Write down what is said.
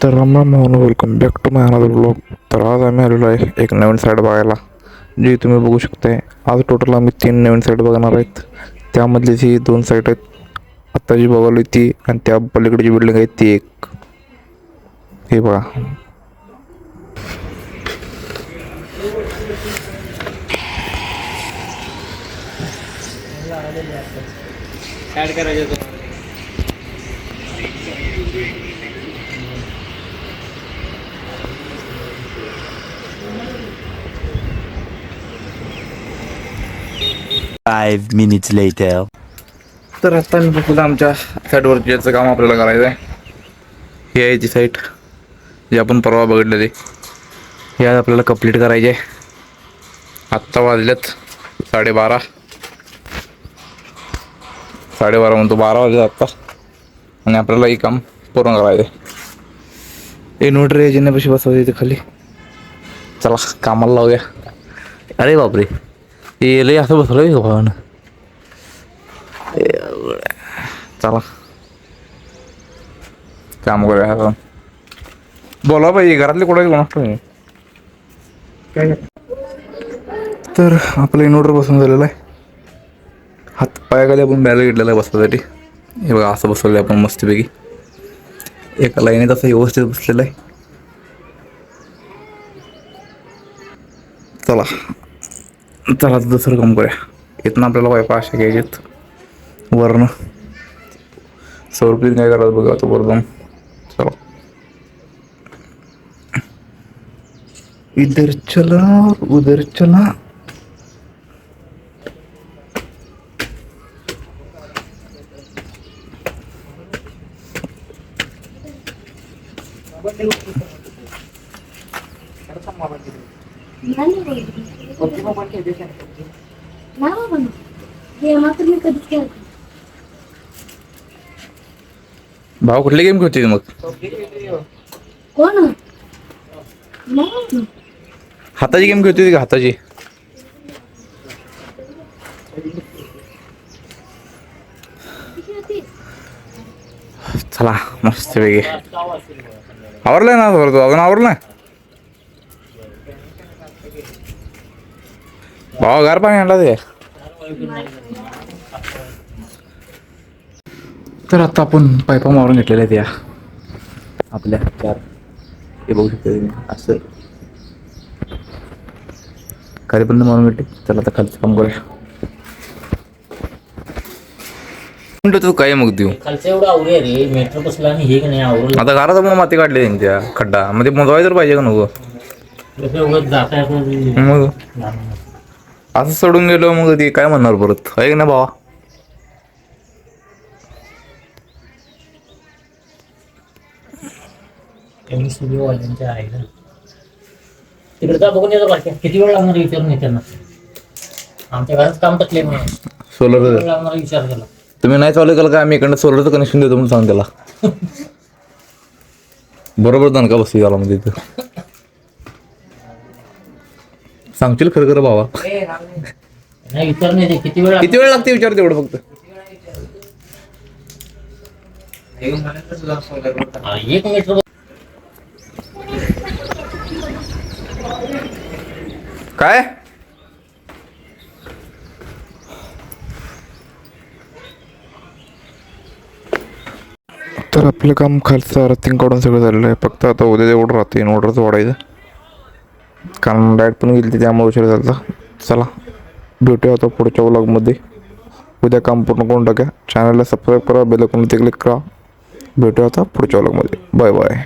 तर Ram Ram Mohan, welcome back to my another blog. तर आज आम्ही आलेलो आहे एक नवीन साईड बघायला, जी तुम्ही बघू शकताय. आज टोटल आम्ही 3 नवीन साईड बघणार आहेत. त्यामधली जी 2 साईड आहेत आत्ता जी बघाली ती, आणि त्या पलीकडची बिल्डिंग आहे ती एक. हे बघा. ऍड करायचं 5 minutes later. तर आता मी बघतो आमच्या साईडवरती याचं काम आपल्याला करायचं आहे. ही आहे ती साईट जी आपण परवा बघितलेली. हे आज आपल्याला कंप्लीट करायचे आहे. आत्ता वाजलेत 12:30. 12:30 म्हणतो 12 वाजले आत्ता, आणि आपल्याला हे काम पूर्ण करायचं आहे. इन्व्हर्टर एजन्यापाशी बसवायचं इथे खाली. चला कामाला लावूया. अरे बापरे, हे लय असं बसलं का भावानं. चला काम करूया. बोला पाहिजे घरातले कुठे कोण. तर आपलं इन्व्हर्टर बसून झालेलं आहे. हात पायाखाली आपण बॅल घेतलेला आहे बसण्यासाठी. हे बघा असं बसवलं आहे आपण मस्तपैकी. एका लाईनीत असं व्यवस्थित बसलेलं आहे. चला चला दुसरं काम करूया. इथनं आपल्याला वायफाय अशा घ्यायचेत वरनं. सौरपीत काय करायचं बघा आता वरदम. चला इधर चला उधर चला. भाऊ कुठली गेम खेळते मग. कोण हाताची गेम खेळते का हाताची. चला मस्त वेगळे आवरलंय ना तो अजून आवरलं. भावा गार पाणी आणला ते. तर आता आपण पायपा मारून घेतलेल्या आहेत या आपल्या 4. हे बघू शकता तुम्ही असं खाली पण मारून भेटते. चला आता खालचं काम करूया. म्हणतो तू काय मग देऊ खालचं एवढं आवरे रे. मेट्रो बसला आणि हे नाही आवरलं. आता घरात मग माती काढली त्यांच्या खड्डा मध्ये मोजवाय तर पाहिजे का नको. मग असं सोडून गेलो मग ती काय म्हणणार परत आहे का ना भावा. तिकडे जा बघून येतो बाकी किती वेळ लागणार विचारून येते ना. आमच्या घरात काम टाकले म्हणून सोलर लागणार विचार केला. तुम्ही नाही चालू केलं का आम्ही इकडनं सोलरचं कनेक्शन देतो म्हणून सांग त्याला. बरोबर दणका बसू झाला म्हणजे इथं. सांगशील खरं खरं भावा. नाही विचार नाही किती वेळ किती वेळ लागते विचार तेवढं फक्त. एक मीटर काय तर आपलं काम खालचं अर्थिंग काढून सगळं झालेलं आहे. फक्त आता उद्या एवढं राहतं इन्व्हर्टरचं वाढायचं, कारण लाईट पण गेली त्यामुळे उशीर झाला. चला भेटूया आता पुढच्या व्लॉगमध्ये. उद्या काम पूर्ण करून टाका. चॅनलला सबस्क्राईब करा, बेल आयकॉनवरती क्लिक करा. भेटूया आता पुढच्या व्लॉगमध्ये. Bye bye.